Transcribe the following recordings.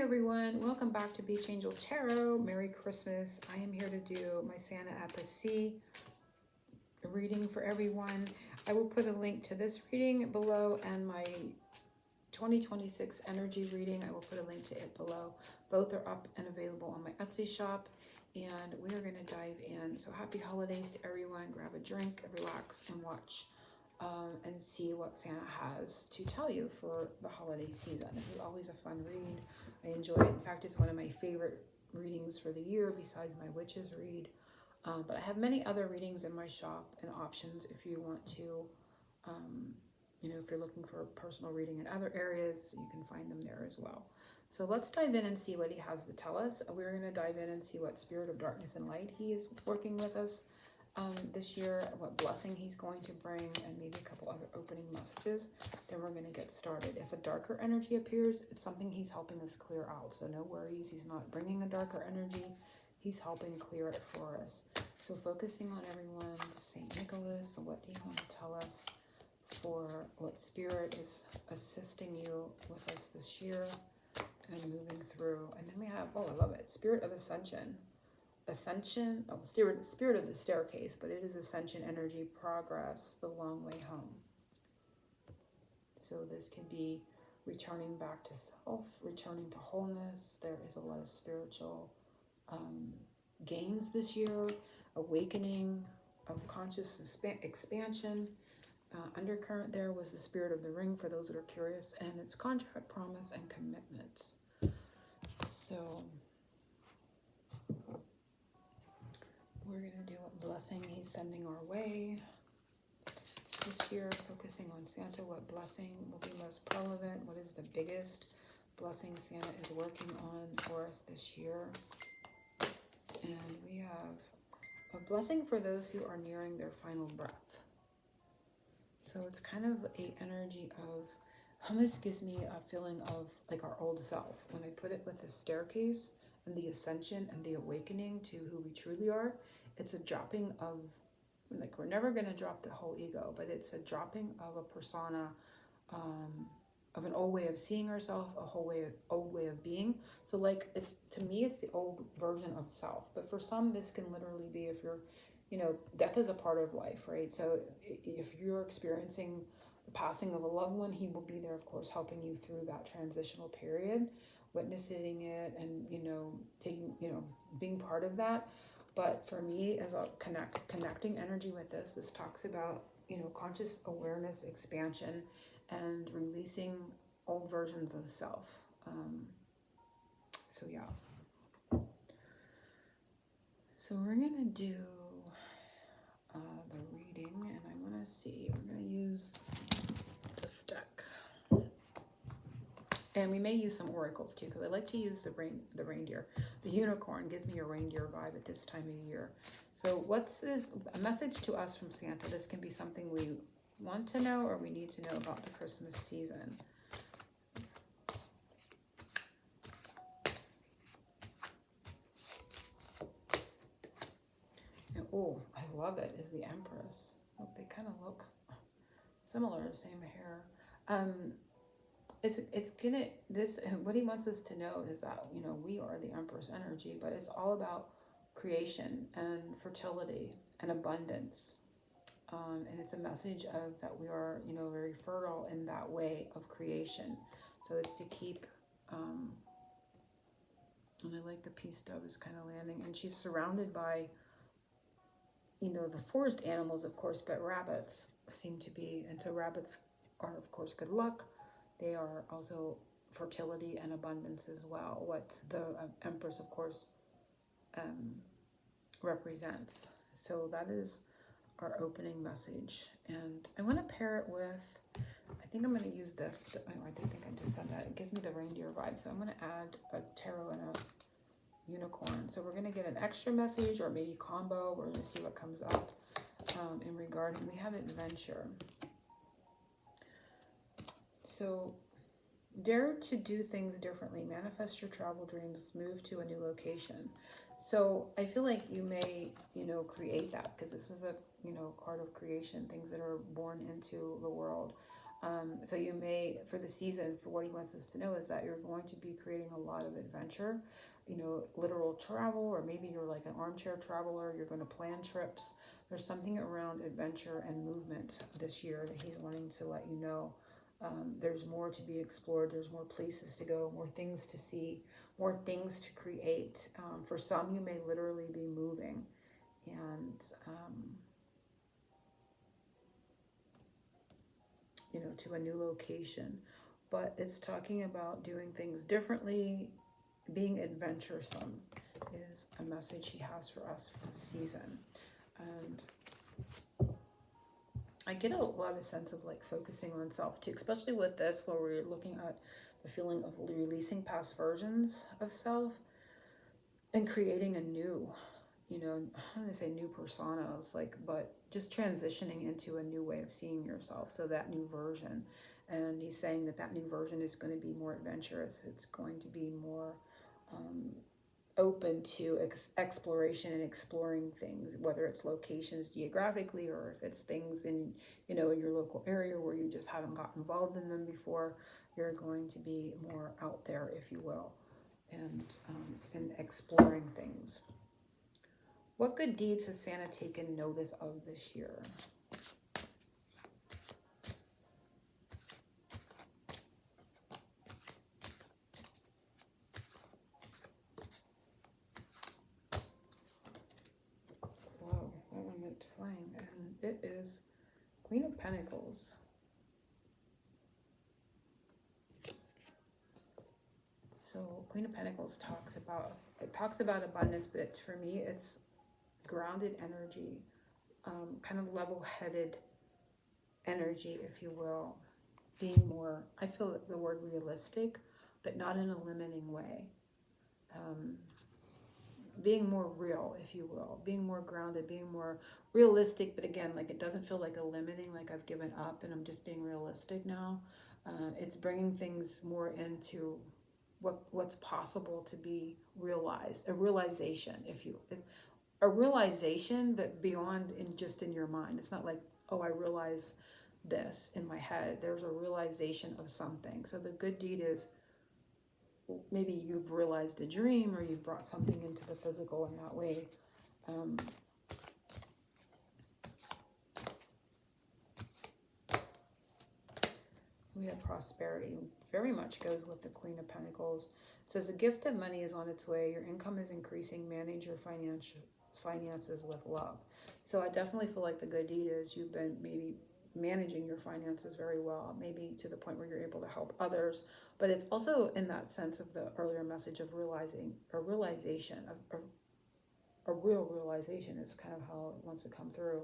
everyone, welcome back to Beach Angel Tarot. Merry Christmas. I am here to do my Santa at the Sea reading for everyone. I will put a link to this reading below and my 2026 energy reading. I will put a link to it below. Both are up and available on my Etsy shop, and we are going to dive in. So happy holidays to everyone. Grab a drink, relax, and watch and see what Santa has to tell you for the holiday season. This is always a fun read. I enjoy it. In fact, it's one of my favorite readings for the year besides my witches read. But I have many other readings in my shop and options if you want to, if you're looking for a personal reading in other areas, you can find them there as well. So let's dive in and see what he has to tell us. We're going to dive in and see what spirit of darkness and light he is working with us this year, what blessing he's going to bring, and maybe a couple other opening messages. Then we're going to get started. If a darker energy appears, it's something he's helping us clear out. So no worries, he's not bringing a darker energy. He's helping clear it for us. So focusing on everyone, St. Nicholas, what do you want to tell us for what spirit is assisting you with us this year and moving through? And then we have, oh, I love it, Spirit of Ascension. Spirit of the staircase, but it is ascension energy, progress, the long way home. So this can be returning back to self, returning to wholeness. There is a lot of spiritual gains this year, awakening of conscious expansion. Undercurrent there was the spirit of the ring for those that are curious, and it's contract, promise, and commitments. So we're going to do what blessing he's sending our way this year, focusing on Santa. What blessing will be most relevant? What is the biggest blessing Santa is working on for us this year? And we have a blessing for those who are nearing their final breath. So it's kind of a energy of, almost gives me a feeling of like our old self. When I put it with the staircase and the ascension and the awakening to who we truly are, it's a dropping of, like, we're never going to drop the whole ego, but it's a dropping of a persona, of an old way of seeing ourselves, a old way of being. So like, it's, to me, it's the old version of self. But for some, this can literally be, if you're, death is a part of life, right? So if you're experiencing the passing of a loved one, he will be there, of course, helping you through that transitional period, witnessing it and, taking, being part of that. But for me, as a connecting energy with this talks about, conscious awareness, expansion, and releasing old versions of self. So yeah. So we're going to do the reading, and I'm going to see, we're going to use this deck. And we may use some oracles too, because I like to use the reindeer. The unicorn gives me a reindeer vibe at this time of year. So what's this, a message to us from Santa? This can be something we want to know or we need to know about the Christmas season. And, oh, I love it, is the Empress. Oh, they kind of look similar, same hair. It's gonna, this, what he wants us to know is that, we are the Empress energy, but it's all about creation and fertility and abundance. And it's a message of that we are, very fertile in that way of creation. So it's to keep, and I like the peace dove is kind of landing, and she's surrounded by, the forest animals, of course, but rabbits seem to be, and so rabbits are, of course, good luck. They are also fertility and abundance as well, what the Empress, of course, represents. So that is our opening message. And I want to pair it with, I think I'm going to use this. I think I just said that. It gives me the reindeer vibe. So I'm going to add a tarot and a unicorn. So we're going to get an extra message or maybe combo. We're going to see what comes up in regard. We have adventure. So, dare to do things differently, manifest your travel dreams, move to a new location. So I feel like you may, create that, because this is a, card of creation, things that are born into the world. So you may, for the season, for what he wants us to know is that you're going to be creating a lot of adventure, literal travel, or maybe you're like an armchair traveler, you're going to plan trips. There's something around adventure and movement this year that he's wanting to let you know. There's more to be explored. There's more places to go, more things to see, more things to create. For some, you may literally be moving and, to a new location. But it's talking about doing things differently, being adventuresome is a message he has for us for this season. And I get a lot of sense of like focusing on self too, especially with this where we're looking at the feeling of releasing past versions of self and creating a new, I'm going to say new personas, but just transitioning into a new way of seeing yourself. So that new version. And he's saying that new version is going to be more adventurous. It's going to be more open to exploration and exploring things, whether it's locations geographically or if it's things in in your local area where you just haven't got involved in them before. You're going to be more out there, if you will, and exploring things. What good deeds has Santa taken notice of this year? Flying, and it is Queen of Pentacles. So Queen of Pentacles talks about abundance, but for me it's grounded energy, kind of level-headed energy, if you will, being more, I feel the word realistic, but not in a limiting way. Being more real, if you will, being more grounded, being more realistic, but again, it doesn't feel like a limiting, like I've given up and I'm just being realistic now. It's bringing things more into what's possible to be realized, a realization, a realization, but beyond in your mind. It's not like, oh, I realize this in my head. There's a realization of something. So the good deed is, maybe you've realized a dream or you've brought something into the physical in that way. We have prosperity. Very much goes with the Queen of Pentacles. It says the gift of money is on its way. Your income is increasing. Manage your finances with love. So I definitely feel like the good deed is you've been maybe managing your finances very well, maybe to the point where you're able to help others. But it's also in that sense of the earlier message of realizing a realization, a real realization is kind of how it wants to come through.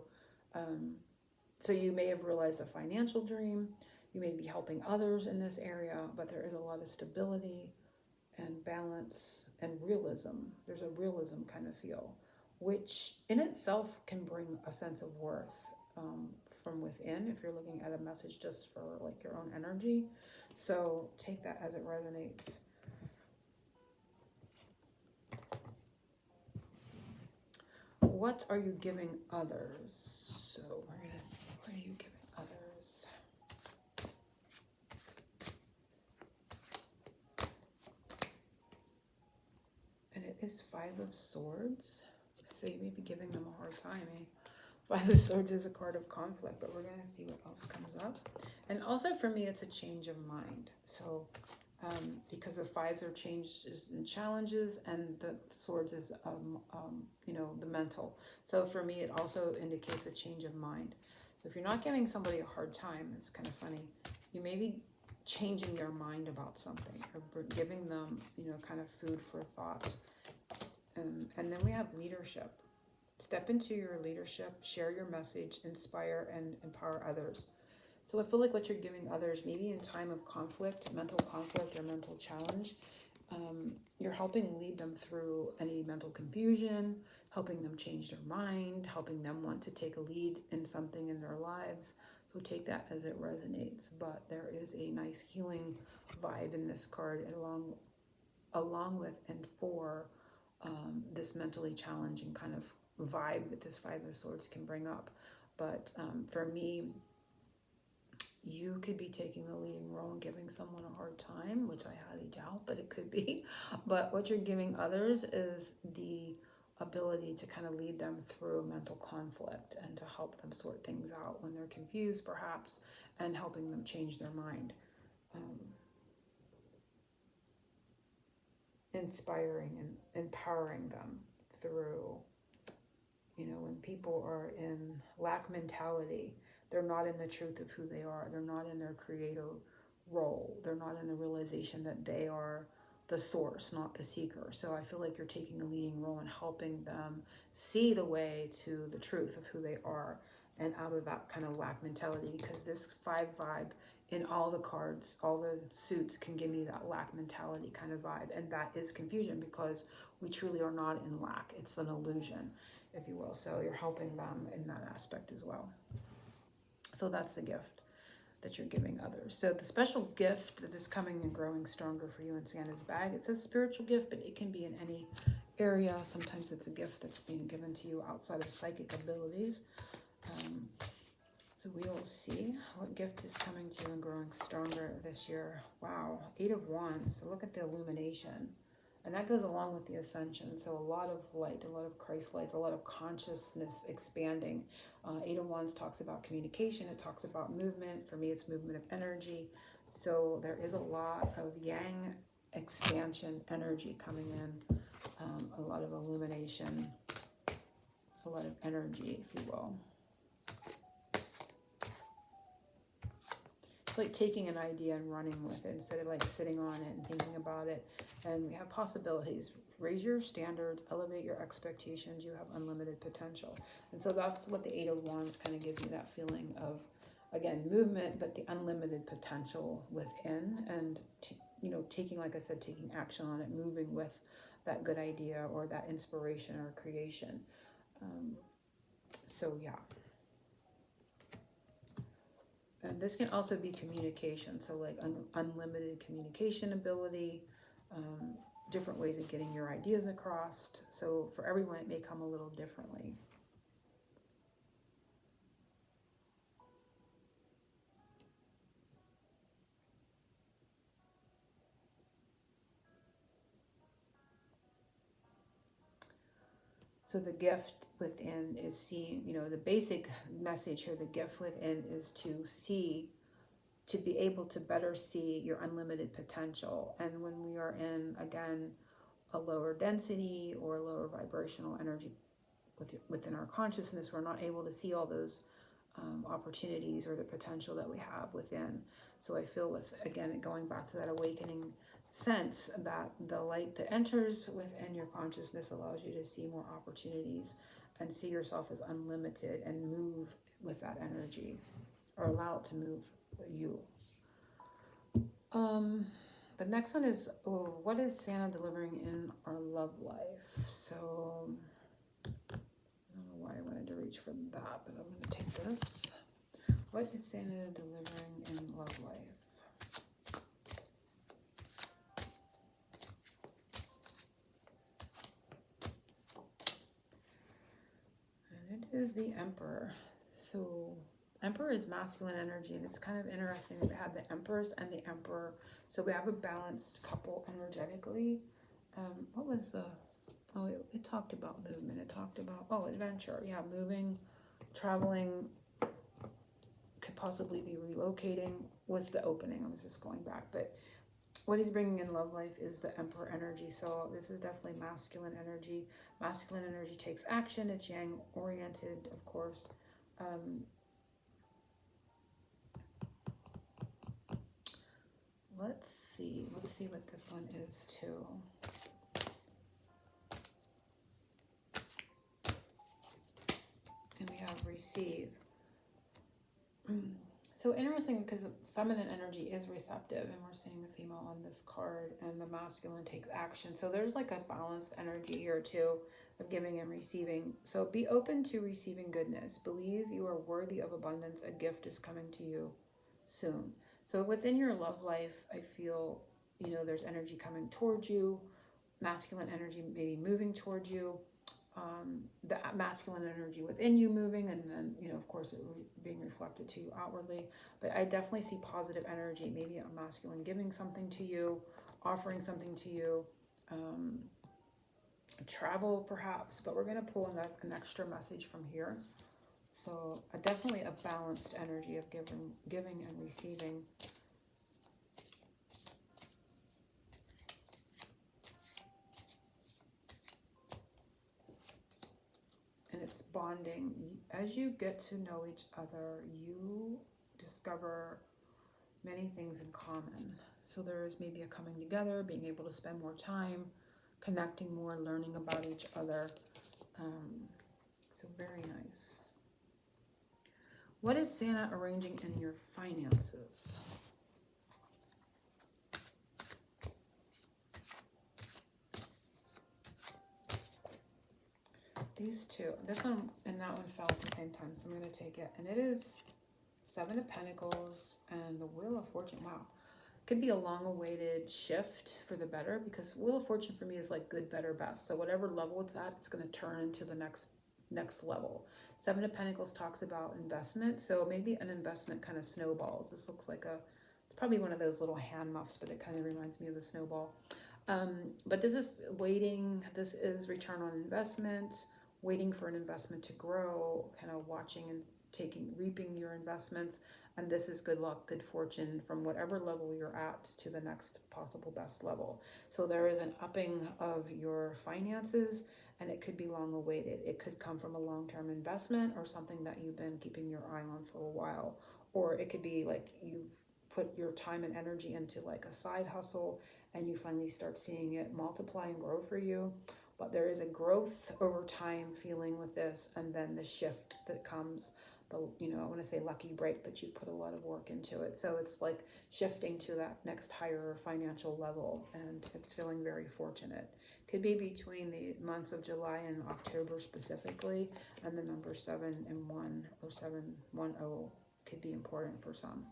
So you may have realized a financial dream. You may be helping others in this area, but there is a lot of stability and balance and realism. There's a realism kind of feel, which in itself can bring a sense of worth from within if you're looking at a message just for your own energy. So take that as it resonates. What are you giving others? So we're going to see, what are you giving others? And it is Five of Swords. So you may be giving them a hard time, eh? Five of Swords is a card of conflict, but we're going to see what else comes up. And also for me, it's a change of mind. So because the fives are changes and challenges, and the swords is, the mental. So for me, it also indicates a change of mind. So if you're not giving somebody a hard time, it's kind of funny. You may be changing their mind about something or giving them, kind of food for thought. And then we have leadership. Step into your leadership, share your message, inspire and empower others. So I feel like what you're giving others, maybe in time of conflict, mental conflict or mental challenge, you're helping lead them through any mental confusion, helping them change their mind, helping them want to take a lead in something in their lives. So take that as it resonates. But there is a nice healing vibe in this card along with and for this mentally challenging kind of vibe that this Five of Swords can bring up. But for me, you could be taking the leading role and giving someone a hard time, which I highly doubt, but it could be. But what you're giving others is the ability to kind of lead them through mental conflict and to help them sort things out when they're confused, perhaps, and helping them change their mind. Inspiring and empowering them through, when people are in lack mentality, they're not in the truth of who they are. They're not in their creator role. They're not in the realization that they are the source, not the seeker. So I feel like you're taking a leading role in helping them see the way to the truth of who they are and out of that kind of lack mentality, because this 5 vibe in all the cards, all the suits can give me that lack mentality kind of vibe. And that is confusion because we truly are not in lack. It's an illusion, if you will. So you're helping them in that aspect as well. So that's the gift that you're giving others. So the special gift that is coming and growing stronger for you in Santa's bag, it says spiritual gift, but it can be in any area. Sometimes it's a gift that's being given to you outside of psychic abilities. So we will see what gift is coming to you and growing stronger this year. Wow, 8 of Wands. So look at the illumination. And that goes along with the ascension. So a lot of light, a lot of Christ light, a lot of consciousness expanding. 8 of Wands talks about communication. It talks about movement. For me, it's movement of energy. So there is a lot of yang expansion energy coming in. A lot of illumination, a lot of energy, if you will. It's like taking an idea and running with it instead of like sitting on it and thinking about it. And we have possibilities. Raise your standards, elevate your expectations. You have unlimited potential. And so that's what the 8 of Wands kind of gives me, that feeling of, again, movement, but the unlimited potential within. And, taking, like I said, taking action on it, moving with that good idea or that inspiration or creation. So, yeah. And this can also be communication. So like unlimited communication ability, different ways of getting your ideas across. So for everyone, it may come a little differently. So the gift within is seeing, the basic message here, the gift within is to see, to be able to better see your unlimited potential. And when we are in, again, a lower density or lower vibrational energy within our consciousness, we're not able to see all those opportunities or the potential that we have within. So I feel with, again, going back to that awakening sense, that the light that enters within your consciousness allows you to see more opportunities and see yourself as unlimited and move with that energy, or allow it to move you. The next one is, what is Santa delivering in our love life? So I don't know why I wanted to reach for that, but I'm going to take this. What is Santa delivering in love life? And it is the Emperor. So Emperor is masculine energy, and it's kind of interesting that we have the Empress and the Emperor. So we have a balanced couple energetically. What was the... Oh, it talked about movement. It talked about, adventure. Yeah, moving, traveling, could possibly be relocating was the opening. I was just going back. But what he's bringing in love life is the Emperor energy. So this is definitely masculine energy. Masculine energy takes action. It's yang oriented, of course. Let's see what this one is too. And we have receive. So interesting, because feminine energy is receptive, and we're seeing the female on this card, and the masculine takes action. So there's like a balanced energy here too, of giving and receiving. So be open to receiving goodness. Believe you are worthy of abundance. A gift is coming to you soon. So within your love life, I feel, there's energy coming towards you, masculine energy maybe moving towards you. the masculine energy within you moving, and then, you know, of course, being reflected to you outwardly. But I definitely see positive energy, maybe a masculine giving something to you, offering something to you, travel perhaps, but we're going to pull in an extra message from here. So definitely a balanced energy of giving and receiving. And it's bonding. As you get to know each other, you discover many things in common. So there's maybe a coming together, being able to spend more time, connecting more, learning about each other. So very nice. What is Santa arranging in your finances? These two, this one and that one fell at the same time, so I'm going to take it. And it is Seven of Pentacles and the Wheel of Fortune. Wow. Could be a long-awaited shift for the better, because Wheel of Fortune for me is like good, better, best. So whatever level it's at, it's going to turn into the next level. Seven of Pentacles talks about investment, so maybe an investment kind of snowballs. This looks like it's probably one of those little hand muffs, but it kind of reminds me of a snowball. But this is waiting. This is return on investment, waiting for an investment to grow, kind of watching and reaping your investments. And this is good luck, good fortune from whatever level you're at to the next possible best level. So there is an upping of your finances, and it could be long awaited. It could come from a long-term investment or something that you've been keeping your eye on for a while. Or it could be like you've put your time and energy into like a side hustle, and you finally start seeing it multiply and grow for you. But there is a growth over time feeling with this, and then the shift that comes. I want to say lucky break, but you've put a lot of work into it. So it's like shifting to that next higher financial level, and it's feeling very fortunate. Could be between the months of July and October specifically, and the number 7 and 1 or 710 could be important for some.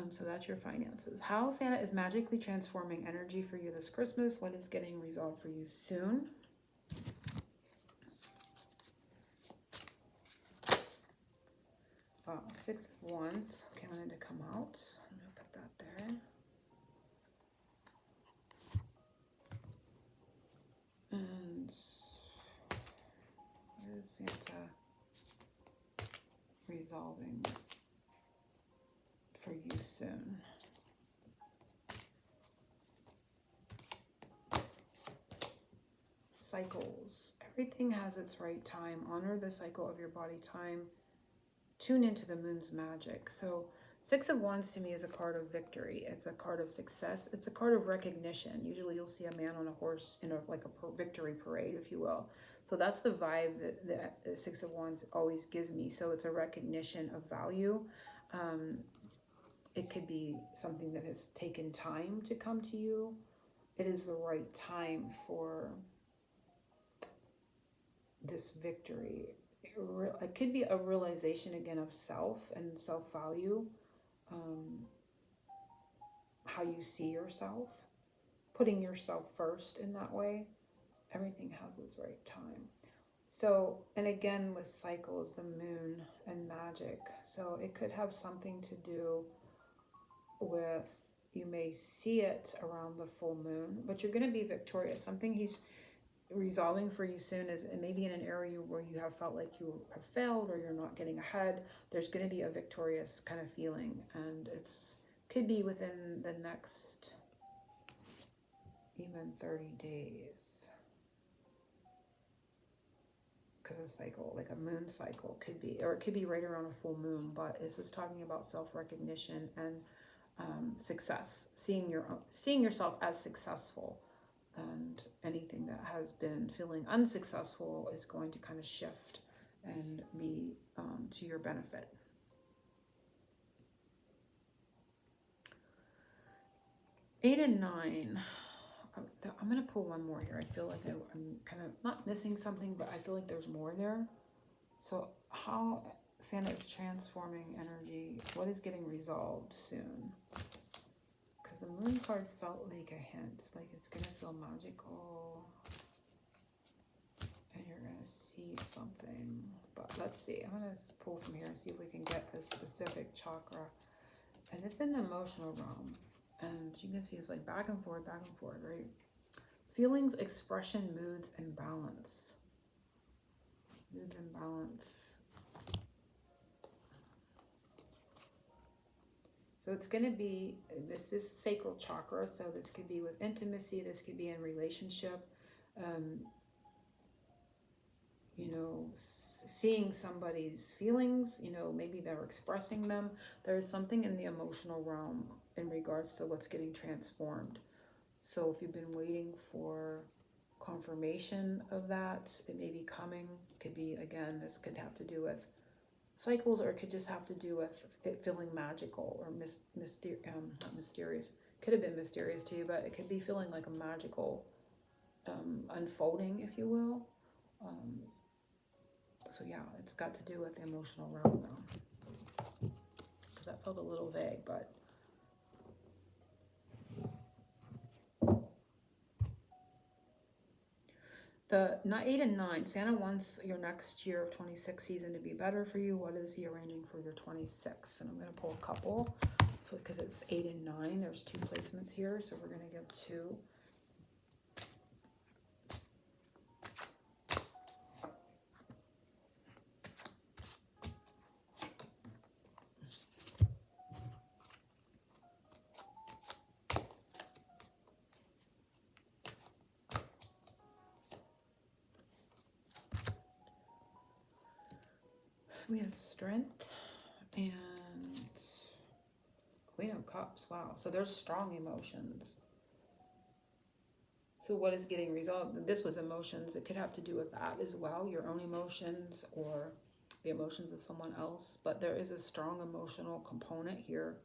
So that's your finances. How Santa is magically transforming energy for you this Christmas. What is getting resolved for you soon? Wow, 6 of Wands. Okay, I wanted to come out. I'm going to put that there. And what is Santa resolving for you soon? Cycles. Everything has its right time. Honor the cycle of your body time. Tune into the moon's magic. So 6 of Wands to me is a card of victory. It's a card of success. It's a card of recognition. Usually you'll see a man on a horse in a victory parade, if you will. So that's the vibe that the 6 of Wands always gives me. So it's a recognition of value. It could be something that has taken time to come to you. It is the right time for this victory. It could be a realization again of self and self-value, how you see yourself, putting yourself first in that way. Everything has its right time. So, and again with cycles, the moon and magic. So it could have something to do with, you may see it around the full moon, but you're going to be victorious. Something he's resolving for you soon is maybe in an area where you have felt like you have failed or you're not getting ahead. There's going to be a victorious kind of feeling, and it's could be within the next even 30 days, because a cycle, like a moon cycle, could be, or it could be right around a full moon. But this is talking about self-recognition and success, seeing yourself as successful. And anything that has been feeling unsuccessful is going to kind of shift and be to your benefit. Eight and 9. I'm going to pull one more here. I feel like I'm kind of not missing something, but I feel like there's more there. So how Santa is transforming energy. What is getting resolved soon? The moon card felt like a hint, like it's gonna feel magical. see something, but let's see. I'm going to pull from here and see if we can get a specific chakra. And it's in the emotional realm. And you can see it's like back and forth, right? Feelings, expression, moods, and balance. Moods and balance. So it's going to be, this is sacral chakra, so this could be with intimacy, this could be in relationship, you know, seeing somebody's feelings, you know, maybe they're expressing them. There's something in the emotional realm in regards to what's getting transformed. So if you've been waiting for confirmation of that, it may be coming. Could be, again, this could have to do with cycles, or it could just have to do with it feeling magical or not mysterious. Could have been mysterious to you, but it could be feeling like a magical unfolding, if you will. So yeah, it's got to do with the emotional realm now. Because that felt a little vague, but the 8 and 9, Santa wants your next year of 26 season to be better for you. What is he arranging for your 26? And I'm going to pull a couple because it's 8 and 9. There's 2 placements here, so we're going to give 2. We have Strength and Queen of Cups. Wow. So there's strong emotions. So what is getting resolved? This was emotions. It could have to do with that as well. Your own emotions or the emotions of someone else. But there is a strong emotional component here.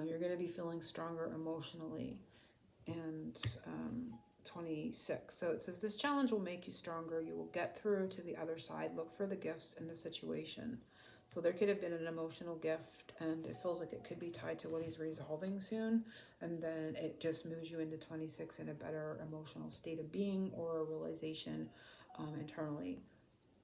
You're going to be feeling stronger emotionally. And 26. So it says this challenge will make you stronger. You will get through to the other side. Look for the gifts in the situation. So there could have been an emotional gift, and it feels like it could be tied to what he's resolving soon. And then it just moves you into 26 in a better emotional state of being, or a realization internally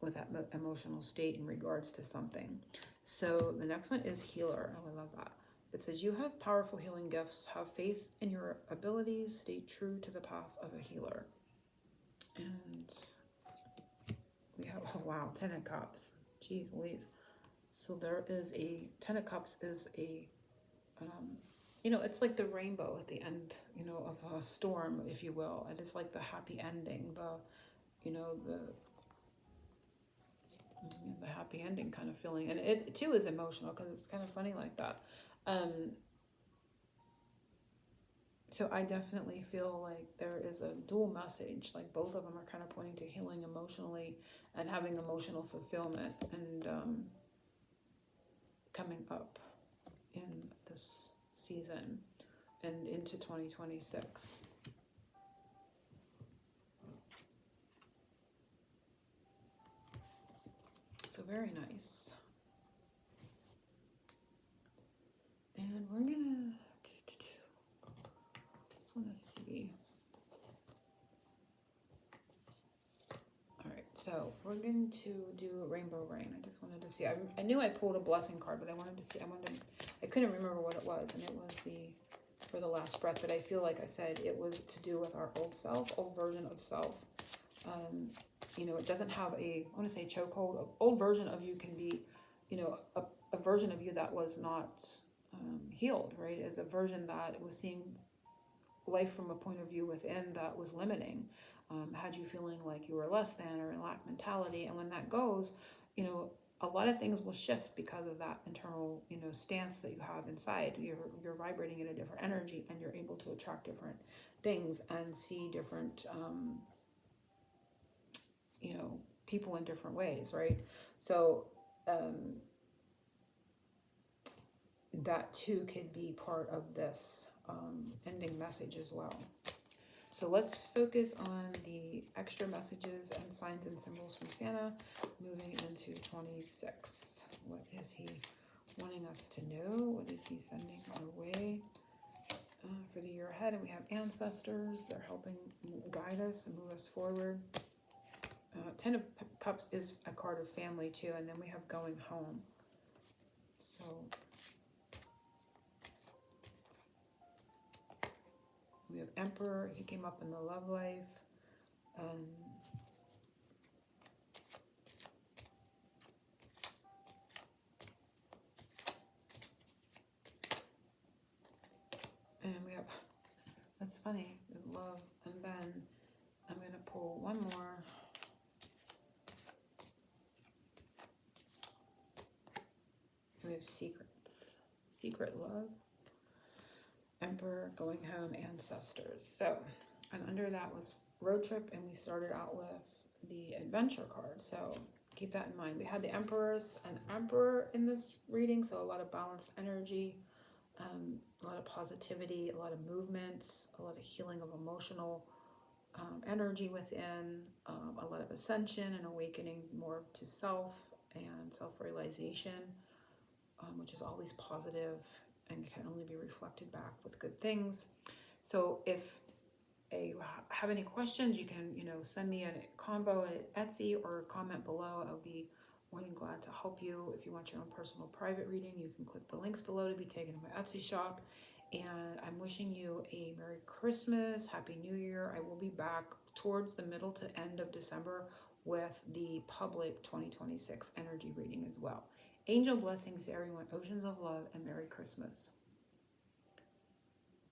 with that emotional state in regards to something. So the next one is Healer. Oh, I love that. It says, you have powerful healing gifts. Have faith in your abilities. Stay true to the path of a healer. And we have, oh wow, 10 of Cups. Jeez Louise. So there is a, 10 of Cups is a, you know, it's like the rainbow at the end, you know, of a storm, if you will. And it's like the happy ending, the, you know, the happy ending kind of feeling. And it too is emotional because it's kind of funny like that. So I definitely feel like there is a dual message, like both of them are kind of pointing to healing emotionally and having emotional fulfillment and coming up in this season and into 2026. So very nice. And we're gonna want to see. All right, so we're going to do Rainbow Rain. I just wanted to see. I knew I pulled a blessing card, but I wanted to see. I couldn't remember what it was, and it was for the last breath. But I feel like I said it was to do with our old self, old version of self. You know, it doesn't have I want to say chokehold. Old version of you can be, you know, a version of you that was not healed, right? It's a version that was seeing life from a point of view within that was limiting, had you feeling like you were less than or in lack mentality. And when that goes, you know, a lot of things will shift because of that internal, you know, stance that you have inside. You're vibrating in a different energy, and you're able to attract different things and see different, you know, people in different ways, right? So that too could be part of this ending message as well. So let's focus on the extra messages and signs and symbols from Santa moving into 26. What is he wanting us to know? What is he sending our way for the year ahead? And we have ancestors. They're helping guide us and move us forward. Ten of Cups is a card of family too, and then we have going home. So we have Emperor. He came up in the love life. And we have, that's funny, love. And then I'm going to pull one more. We have secrets, secret love, Emperor, going home, ancestors. So, and under that was road trip, and we started out with the adventure card. So keep that in mind. We had the Emperors and Emperor in this reading, so a lot of balanced energy, a lot of positivity, a lot of movements, a lot of healing of emotional energy within, a lot of ascension and awakening more to self and self-realization, which is always positive and can only be reflected back with good things. So if you have any questions, you can, send me a combo at Etsy or comment below. I'll be more than glad to help you. If you want your own personal private reading, you can click the links below to be taken to my Etsy shop. And I'm wishing you a Merry Christmas, Happy New Year. I will be back towards the middle to end of December with the public 2026 energy reading as well. Angel blessings to everyone, oceans of love, and Merry Christmas.